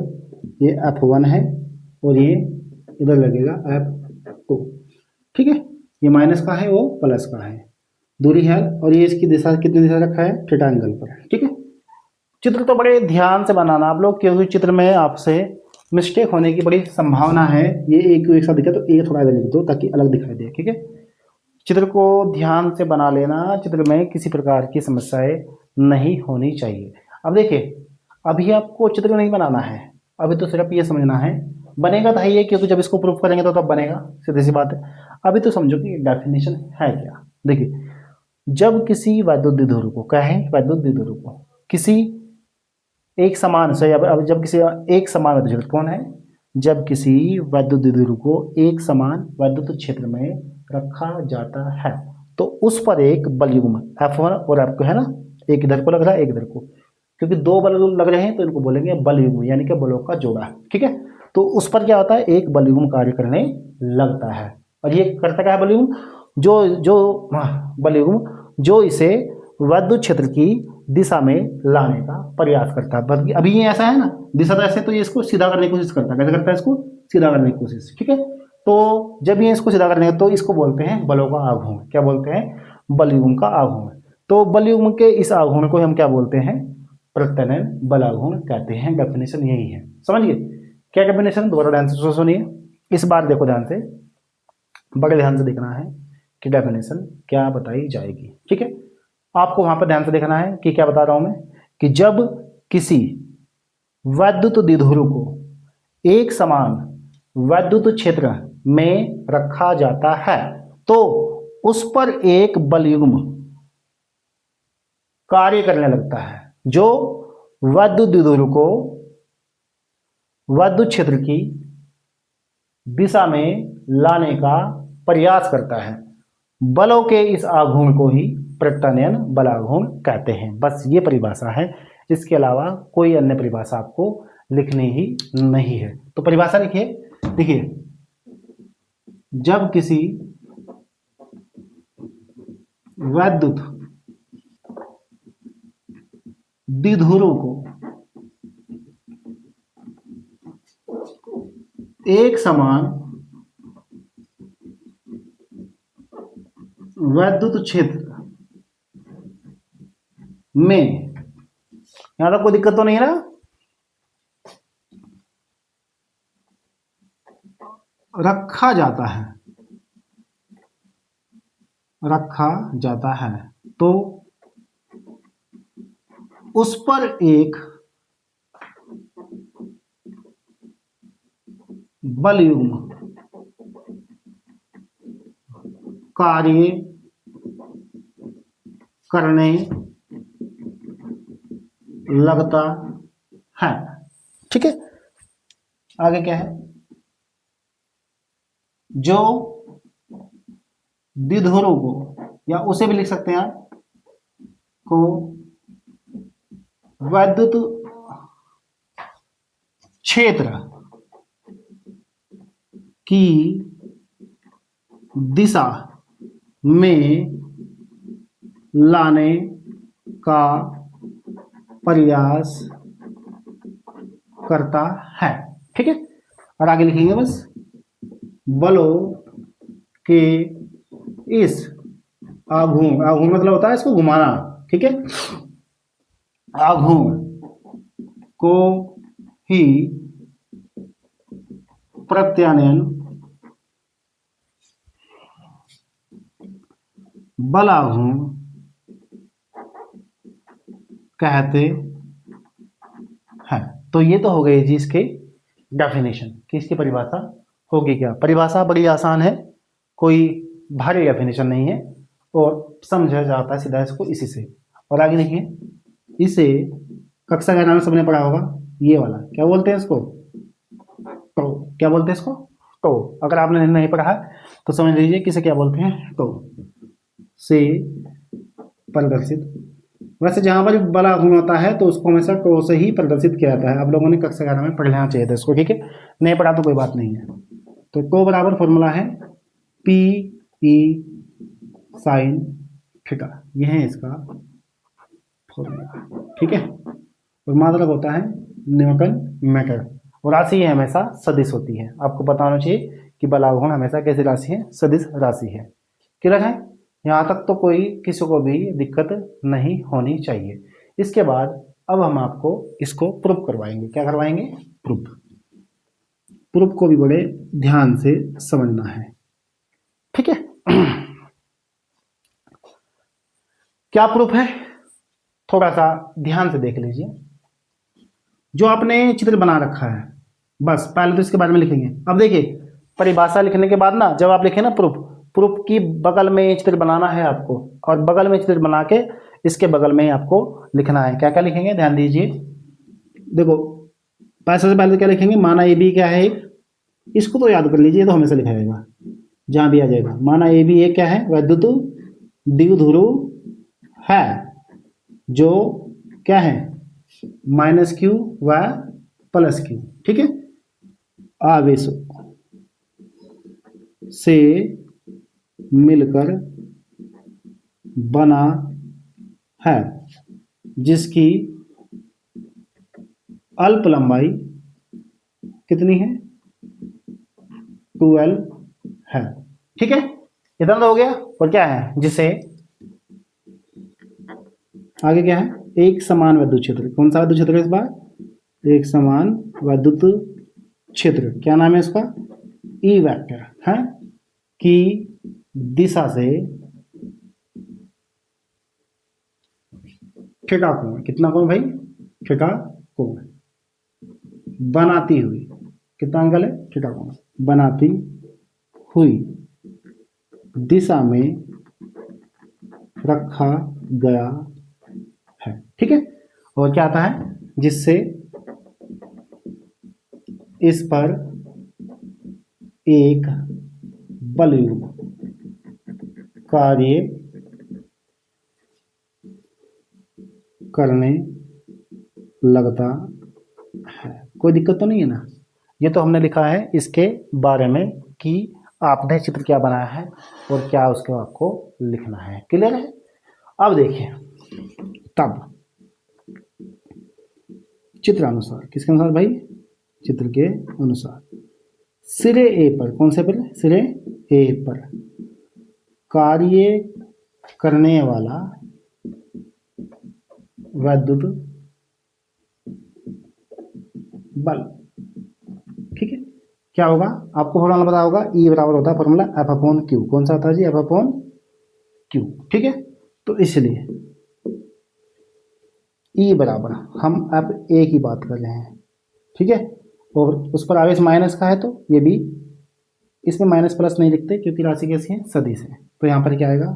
ये F1 है और ये इधर लगेगा F2। ठीक है, ये माइनस का है, वो प्लस का है, दूरी है। और ये इसकी दिशा कितनी दिशा रखा है? थीटा एंगल पर। ठीक है, चित्र तो बड़े ध्यान से बनाना आप लोग, क्योंकि चित्र में आपसे मिस्टेक होने की बड़ी संभावना है। ये एक साथ दिखे तो एक थोड़ा इधर लिख दो ताकि अलग दिखाई दे। ठीक है, चित्र को ध्यान से बना लेना, चित्र में किसी प्रकार की समस्याएं नहीं होनी चाहिए। अब देखिए, अभी आपको चित्र नहीं बनाना है, अभी तो सिर्फ ये समझना है, बनेगा तो है ये, क्योंकि जब इसको प्रूफ करेंगे तो तब बनेगा, सीधी सी बात है। अभी तो समझो कि डेफिनेशन है क्या। देखिए, जब किसी वैद्युत द्विध्रुव को, क्या है? वैद्युत द्विध्रुव को किसी एक समान से, अब जब किसी एक समान वैद्युत क्षेत्र कौन है? जब किसी वैद्युत द्विध्रुव को एक समान वैद्युत क्षेत्र में रखा जाता है तो उस पर एक बल युग्म F1 और F2 है ना, एक इधर को लग रहा है एक इधर को, क्योंकि दो बल लग रहे हैं तो इनको बोलेंगे बल युग्म, यानी कि बलों का जोड़ा। ठीक है, तो उस पर क्या होता है? एक बल युग्म कार्य करने लगता है। और ये करता क्या है बल युग्म? जो जो बल युग्म जो इसे वैद्युत क्षेत्र की दिशा में लाने का प्रयास करता है। बल्कि अभी ये ऐसा है ना, दिशा तो ऐसे, तो ये इसको सीधा करने की कोशिश करता है। कैसे करता है? इसको सीधा करने की कोशिश। ठीक है, तो जब ये इसको सीधा करने तो इसको बोलते हैं बलों का आघूर्ण। क्या बोलते हैं? बल युग्म का आघूर्ण। तो बल युग्म के इस आघूर्ण को हम क्या बोलते हैं? प्रत्यनयन बल आघूर्ण कहते हैं। डेफिनेशन यही है, समझ गए? क्या डेफिनेशन? दोबारा ध्यान से सुनिए, इस बार देखो ध्यान से, बड़े ध्यान से देखना है कि डेफिनेशन क्या बताई जाएगी। ठीक है, आपको वहां पर ध्यान से देखना है कि क्या बता रहा हूं मैं, कि जब किसी वैद्युत द्विध्रुव को एक समान वैद्युत क्षेत्र में रखा जाता है तो उस पर एक बल युग्म कार्य करने लगता है, जो वैद्युत द्विध्रुव को वैद्युत क्षेत्र की दिशा में लाने का प्रयास करता है। बलों के इस आघूर्ण को ही प्रत्यनयन बलाघूर्ण कहते हैं। बस ये परिभाषा है, इसके अलावा कोई अन्य परिभाषा आपको लिखनी ही नहीं है। तो परिभाषा लिखिए, देखिए, जब किसी वैद्युत द्विध्रुव को एक समान वैद्युत क्षेत्र में, यहां तक कोई दिक्कत तो नहीं है ना, रखा जाता है रखा जाता है तो उस पर एक बलयुग्म कार्य करने लगता है। ठीक है, आगे क्या है, जो द्विध्रुव को, या उसे भी लिख सकते हैं आप, को वैद्युत क्षेत्र की दिशा में लाने का प्रयास करता है। ठीक है, और आगे लिखेंगे बस, बलों के इस आघूर्ण, आघूर्ण मतलब होता है इसको घुमाना, ठीक है, आघूर्ण को ही प्रत्यानयन बलाघूर्ण कहते हैं। तो ये तो हो गई जी इसके डेफिनेशन कि इसकी परिभाषा होगी क्या। परिभाषा बड़ी आसान है, कोई भारी डेफिनेशन नहीं है और समझा जाता है सीधा इसको इसी से। और आगे देखिए, इसे कक्षा का नाम सबने पढ़ा होगा, ये वाला क्या बोलते हैं इसको, तो क्या बोलते हैं इसको, तो अगर आपने नहीं पढ़ा तो समझ लीजिए किसे क्या बोलते हैं, तो से प्रदर्शित। वैसे जहां पर बला गुण होता है तो उसको हमेशा टो से ही प्रदर्शित किया जाता है। आप लोगों ने कक्षा 11 में पढ़ लेना चाहिए था इसको, ठीक है, नहीं पढ़ा तो कोई बात नहीं है। तो टो बराबर फॉर्मूला है पी ई साइन थीटा, यह है इसका फॉर्मूला, ठीक है। और मात्रक होता है न्यूटन मीटर, और राशि हमेशा सदिश होती है। आपको पता होना चाहिए कि बलाघूर्ण हमेशा कैसी राशि है, सदिश राशि है। क्लियर है, यहाँ तक तो कोई किसी को भी दिक्कत नहीं होनी चाहिए। इसके बाद अब हम आपको इसको प्रूफ करवाएंगे। क्या करवाएंगे, प्रूफ। प्रूफ को भी बड़े ध्यान से समझना है, ठीक है। क्या प्रूफ है, थोड़ा सा ध्यान से देख लीजिए। जो आपने चित्र बना रखा है, बस पहले तो इसके बारे में लिखेंगे। अब देखिए, परिभाषा लिखने के बाद ना, जब आप लिखे ना प्रूफ, प्रूफ की बगल में चित्र बनाना है आपको, और बगल में चित्र बना के इसके बगल में आपको लिखना है। क्या क्या लिखेंगे, ध्यान दीजिए। देखो, सबसे पहले क्या लिखेंगे, माना ए बी क्या है एक, इसको तो याद कर लीजिए, तो हमेशा लिखा जाएगा जहां भी आ जाएगा। माना ए बी एक क्या है, वैद्युत द्विध्रुव है, जो क्या है, माइनस क्यू व प्लस क्यू, ठीक है, आवेशों से मिलकर बना है, जिसकी अल्प लंबाई कितनी है, 12 है, ठीक है। इतना तो हो गया। और क्या है, जिसे आगे क्या है, एक समान विद्युत क्षेत्र। कौन सा विद्युत क्षेत्र है इस बार, एक समान विद्युत क्षेत्र। क्या नाम है इसका, ई वेक्टर है, की दिशा से थीटा कोण, कितना कोण भाई, थीटा कोण बनाती हुई, कितना एंगल है, थीटा कोण बनाती हुई दिशा में रखा गया है, ठीक है। और क्या आता है, जिससे इस पर एक बलयुग्म कार्य करने लगता है। कोई दिक्कत तो नहीं है ना। ये तो हमने लिखा है इसके बारे में कि आपने चित्र क्या बनाया है और क्या उसके आपको लिखना है। क्लियर है। अब देखिए, तब चित्र अनुसार, किसके अनुसार भाई, चित्र के अनुसार, सिरे ए पर, कौन से पर, सिरे ए पर कार्य करने वाला वैद्युत बल, ठीक है, क्या होगा, आपको फॉर्मूला पता होगा, ई बराबर होता है फॉर्मूला एफ अपॉन क्यू। कौन सा होता है जी, एफ अपॉन क्यू, ठीक है। तो इसलिए ई बराबर हम अब ए की बात कर रहे हैं, ठीक है, और उस पर आवेश माइनस का है तो ये भी, इसमें माइनस प्लस नहीं लिखते क्योंकि राशि कैसी है, सदिश है। तो यहाँ पर क्या आएगा,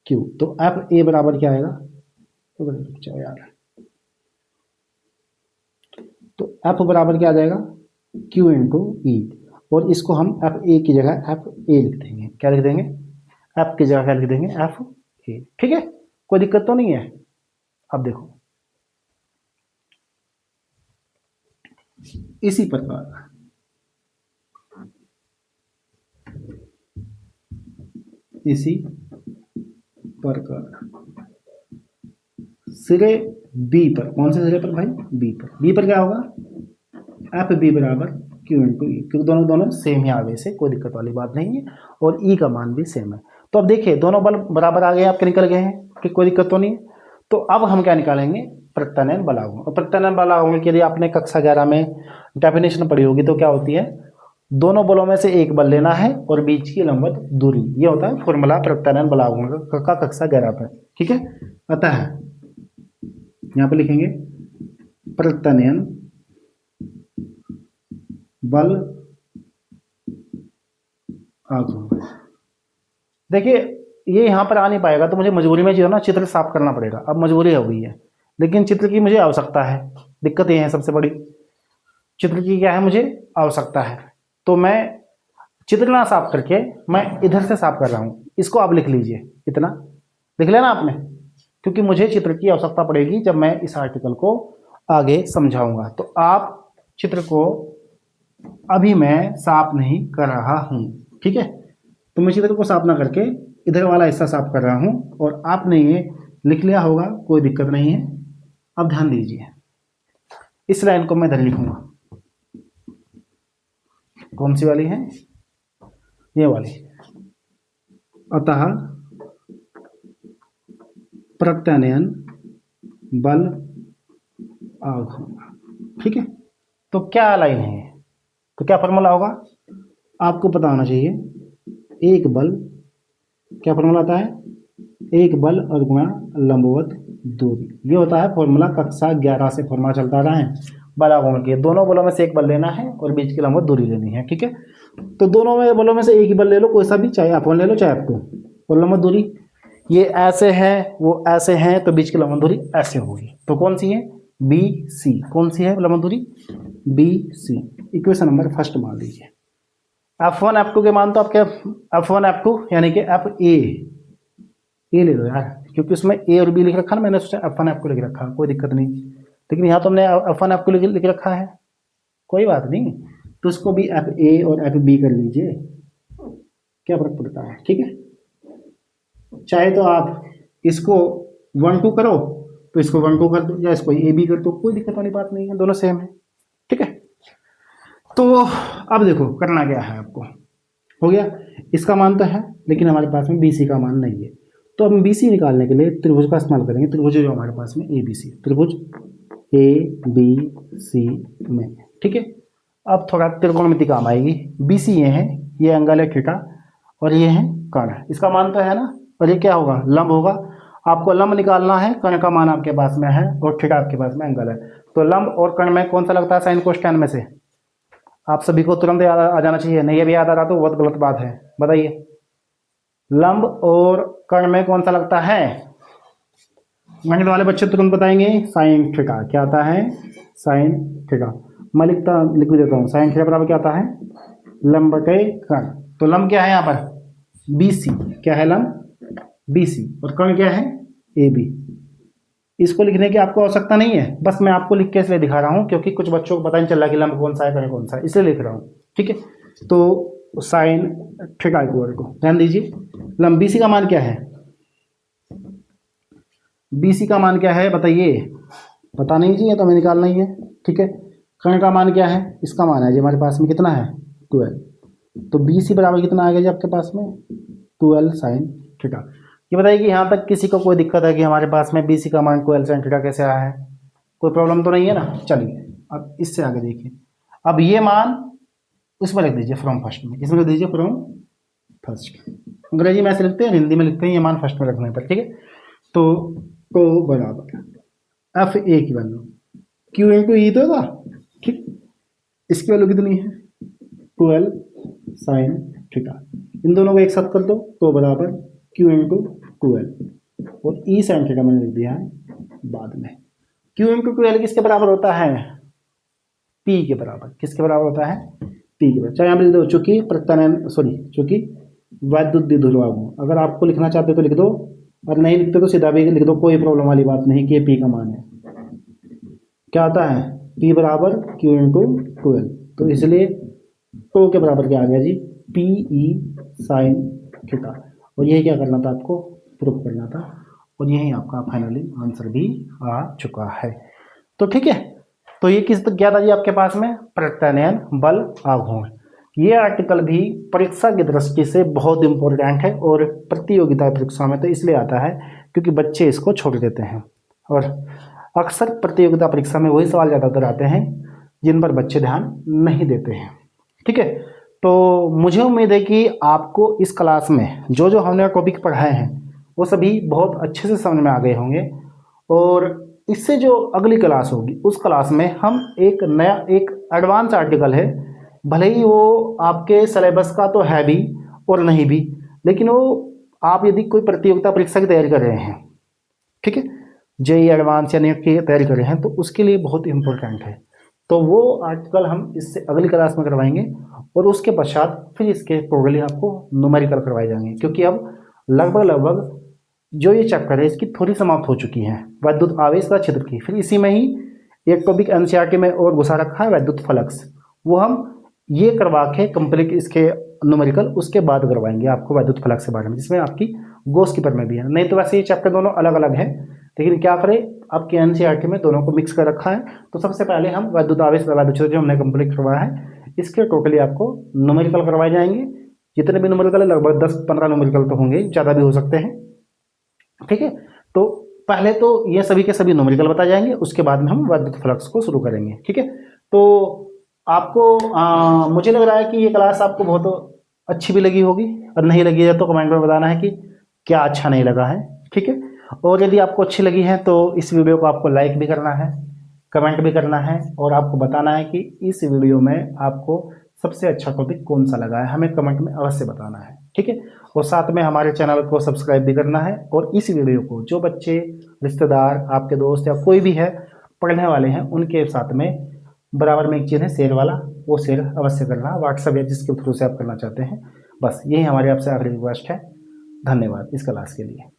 क्यू। तो अब ए बराबर क्या आएगा, तो रुक जाओ यार, तो एफ बराबर क्या आ जाएगा, क्यू इंटू ई, और इसको हम एफ ए की जगह एफ ए लिख देंगे। क्या लिख देंगे, एफ की जगह क्या लिख देंगे, एफ ए, ठीक है, कोई दिक्कत तो नहीं है। अब देखो इसी प्रकार सिरे बी पर, कौन से सिरे पर भाई, बी पर क्या होगा, एफ बी बराबर क्यू इंटू ई, क्योंकि दोनों दोनों सेम ही आगे से, कोई दिक्कत वाली बात नहीं है, और ई का मान भी सेम है। तो अब देखिए दोनों बल बराबर आ गए, आपके निकल गए हैं कि कोई दिक्कत तो नहीं है। तो अब हम क्या निकालेंगे, प्रत्यानयन बलागुण। और प्रत्यानयन बलागुण के लिए आपने कक्षा 11 में डेफिनेशन पढ़ी होगी, तो क्या होती है, दोनों बलों में से एक बल लेना है और बीच की लंबवत दूरी, ये होता है फॉर्मूला प्रत्यानयन बलागुण का कक्षा 11 पर, ठीक है। अतः यहाँ पर लिखेंगे प्रत्यानयन बल आघूर्ण। देखिए ये यहाँ पर आ नहीं पाएगा, तो मुझे मजबूरी में जो है ना चित्र साफ करना पड़ेगा। अब मजबूरी हो गई है, लेकिन चित्र की मुझे आवश्यकता है। दिक्कत ये है सबसे बड़ी, चित्र की क्या है, मुझे आवश्यकता है। तो मैं चित्र ना साफ करके मैं इधर से साफ कर रहा हूँ। इसको आप लिख लीजिए, इतना लिख लेना आपने, क्योंकि मुझे चित्र की आवश्यकता पड़ेगी जब मैं इस आर्टिकल को आगे समझाऊंगा। तो आप चित्र को अभी मैं साफ नहीं कर रहा हूँ, ठीक है। तो मैं चित्र को साफ ना करके इधर वाला हिस्सा साफ कर रहा हूँ, और आपने ये लिख लिया होगा, कोई दिक्कत नहीं है। अब ध्यान दीजिए, इस लाइन को मैं इधर लिखूंगा, कौन सी वाली है, ये वाली। अतः प्रत्यानयन बल आघूर्ण, ठीक है। तो क्या लाइन है, तो क्या फॉर्मूला होगा, आपको पता होना चाहिए, एक बल, क्या फॉर्मूला आता है, एक बल और गुणा लंबवत दूरी, ये होता है फॉर्मूला कक्षा 11 से फॉर्मूला चलता रहा है बलागुण के। दोनों बलों में से एक बल लेना है और बीच की लंबवत दूरी लेनी है, ठीक है। तो दोनों में बलों में से एक ही बल ले लो, कोई सा भी, चाहे F1 ले लो चाहे F2, और लंबवत दूरी ये ऐसे है वो ऐसे है, तो बीच की लंबवत दूरी ऐसे होगी। तो कौन सी है, बी सी, कौन सी है लंबवत दूरी, B C. Equation number first मान लीजिए। F1 F2 के मान तो आपके F1 F2 यानी कि F ए ले लो यार, क्योंकि उसमें ए और बी लिख रखा ना, मैंने सोचा F1 F2 लिख रखा, कोई दिक्कत नहीं, लेकिन यहाँ तो हमने F1 F2 लिख रखा है, कोई बात नहीं। तो इसको भी FA और FB कर लीजिए, क्या फर्क पड़ता है, ठीक है। चाहे तो आप इसको 1-2 करो, तो इसको 1-2 कर दो, या इसको AB कर दो, कोई दिक्कत वाली बात नहीं है, दोनों सेम है, ठीक है। तो अब देखो करना क्या है आपको, हो गया, इसका मान तो है लेकिन हमारे पास में BC का मान नहीं है। तो हम BC निकालने के लिए त्रिभुज का इस्तेमाल करेंगे, त्रिभुज जो हमारे पास में ABC, त्रिभुज ABC में, ठीक है। अब थोड़ा त्रिकोणमिति काम आएगी। BC ये है, ये एंगल है थीटा, और ये है कर्ण, इसका मान तो है ना, और ये क्या होगा, लंब होगा। आपको लंब निकालना है, कर्ण का मान आपके पास में है और थीटा आपके पास में एंगल है। तो लंब और कर्ण में कौन सा लगता है साइन कोस में से, आप सभी को तुरंत याद आ जाना चाहिए, नहीं ये भी याद आ रहा तो बहुत गलत बात है, बताइए। लंब और कर्ण में कौन सा लगता है, गणित वाले बच्चे तुरंत बताएंगे, साइन थीटा। क्या आता है, साइन थीटा। मैं लिख भी देता हूँ, साइन थीटा बराबर क्या आता है, लंब बटे कर्ण। तो लंब क्या है यहाँ पर, BC, क्या है लंब, BC, और कर्ण क्या है, AB। इसको लिखने की आपको आवश्यकता नहीं है, बस मैं आपको लिख के इसलिए दिखा रहा हूँ क्योंकि कुछ बच्चों को पता नहीं चल रहा कि लंब कौन सा है कर्ण कौन सा है, इसलिए लिख रहा हूँ, ठीक है। तो साइन थीटा इक्वल टू, ध्यान दीजिए, लंब BC का मान क्या है, BC का मान क्या है बताइए, पता नहीं जी, ये तो हमें निकालना ही है, ठीक है। कर्ण का मान क्या है, इसका मान है जी हमारे पास में कितना है, 12। तो BC बराबर कितना आ गया जी आपके पास में, 12 साइन थीटा। ये बताइए कि यहाँ तक किसी को कोई दिक्कत है कि हमारे पास में BC का मान 12 साइन थीटा कैसे आया है, कोई प्रॉब्लम तो नहीं है ना। चलिए अब इससे आगे देखिए, अब ये मान उसमें लिख दीजिए फ्रॉम फर्स्ट में, इसमें लिख दीजिए फ्रॉम फर्स्ट, अंग्रेजी में ऐसे लिखते हैं, हिंदी में लिखते हैं, ये मान फर्स्ट में रखने पर, ठीक है। तो बराबर एफ ए की वैल्यू क्यू इंटू ई तो था, ठीक। इसकी वैल्यू कितनी है 12 साइन थीटा, इन दोनों को एक साथ कर दो तो बराबर क्यू इंटू 12 और ई साइन थीटा मैंने लिख दिया है बाद में। क्यू इंटू 12 किसके बराबर होता है पी के बराबर, किसके बराबर होता है पी के बराबर। चाहे यहाँ पे लिख दो चूंकि प्रत्यानयन चूंकि वैद्युत द्विध्रुव आघूर्ण, अगर आपको लिखना चाहते तो लिख दो और नहीं लिखते तो सीधा भी लिख दो, कोई प्रॉब्लम वाली बात नहीं कि पी का मान है। क्या आता है पी बराबर क्यू इंटू 12, तो इसलिए टो के बराबर क्या आ गया G P E sine theta, और यही क्या करना था आपको प्रूफ करना था, और यही आपका फाइनली आंसर भी आ चुका है। तो ठीक है, तो ये किस तक गया था जी आपके पास में प्रत्यानयन बल आघूर्ण। ये आर्टिकल भी परीक्षा की दृष्टि से बहुत इंपॉर्टेंट है और प्रतियोगिता परीक्षा में तो इसलिए आता है क्योंकि बच्चे इसको छोड़ देते हैं, और अक्सर प्रतियोगिता परीक्षा में वही सवाल ज़्यादातर आते हैं जिन पर बच्चे ध्यान नहीं देते हैं, ठीक है। तो मुझे उम्मीद है कि आपको इस क्लास में जो जो हमने टॉपिक पढ़ाए हैं वो सभी बहुत अच्छे से समझ में आ गए होंगे, और इससे जो अगली क्लास होगी उस क्लास में हम एक नया एक एडवांस आर्टिकल है, भले ही वो आपके सिलेबस का तो है भी और नहीं भी, लेकिन वो आप यदि कोई प्रतियोगिता परीक्षा की तैयारी कर रहे हैं, ठीक है, जेईई एडवांस या नीट की तैयारी कर रहे हैं, तो उसके लिए बहुत इंपॉर्टेंट है। तो वो आर्टिकल हम इससे अगली क्लास में करवाएंगे, और उसके पश्चात फिर इसके टोटली आपको न्यूमेरिकल करवाए जाएंगे, क्योंकि अब लगभग जो ये चैप्टर है इसकी थोड़ी समाप्त हो चुकी है वैद्युत आवेश का क्षेत्र की। फिर इसी में ही एक टॉपिक एनसीईआरटी में और घुसा रखा है वैद्युत फ्लक्स, वो हम ये करवा के कंप्लीट इसके न्यूमेरिकल उसके बाद करवाएंगे आपको वैद्युत फ्लक्स के बारे में, जिसमें आपकी गोस कीपर में भी है। नहीं तो वैसे ये चैप्टर दोनों अलग अलग है, लेकिन क्या करें आपके एनसीईआरटी में दोनों को मिक्स कर रखा है। तो सबसे पहले हम वैद्युत आवेश वैद्युत क्षेत्र जो हमने कंप्लीट करवाया है इसके टोटली आपको न्यूमेरिकल करवाए जाएंगे। जितने भी न्यूमेरिकल है लगभग 10-15 न्यूमेरिकल तो होंगे, ज़्यादा भी हो सकते हैं, ठीक है। तो पहले तो ये सभी के सभी न्यूमेरिकल बताए जाएंगे, उसके बाद में हम वैद्युत फ्लक्स को शुरू करेंगे, ठीक है। तो आपको मुझे लग रहा है कि ये क्लास आपको बहुत अच्छी भी लगी होगी, और नहीं लगी है तो कमेंट में बताना है कि क्या अच्छा नहीं लगा है, ठीक है। और यदि आपको अच्छी लगी है तो इस वीडियो को आपको लाइक भी करना है, कमेंट भी करना है, और आपको बताना है कि इस वीडियो में आपको सबसे अच्छा टॉपिक कौन सा लगा है, हमें कमेंट में अवश्य बताना है, ठीक है। और साथ में हमारे चैनल को सब्सक्राइब भी करना है, और इस वीडियो को जो बच्चे रिश्तेदार आपके दोस्त या कोई भी है पढ़ने वाले हैं उनके साथ में बराबर में एक चीज़ है शेयर वाला, वो शेयर अवश्य करना व्हाट्सएप या जिसके थ्रू से आप करना चाहते हैं। बस यही हमारे आपसे आखिरी रिक्वेस्ट है। धन्यवाद इस क्लास के लिए।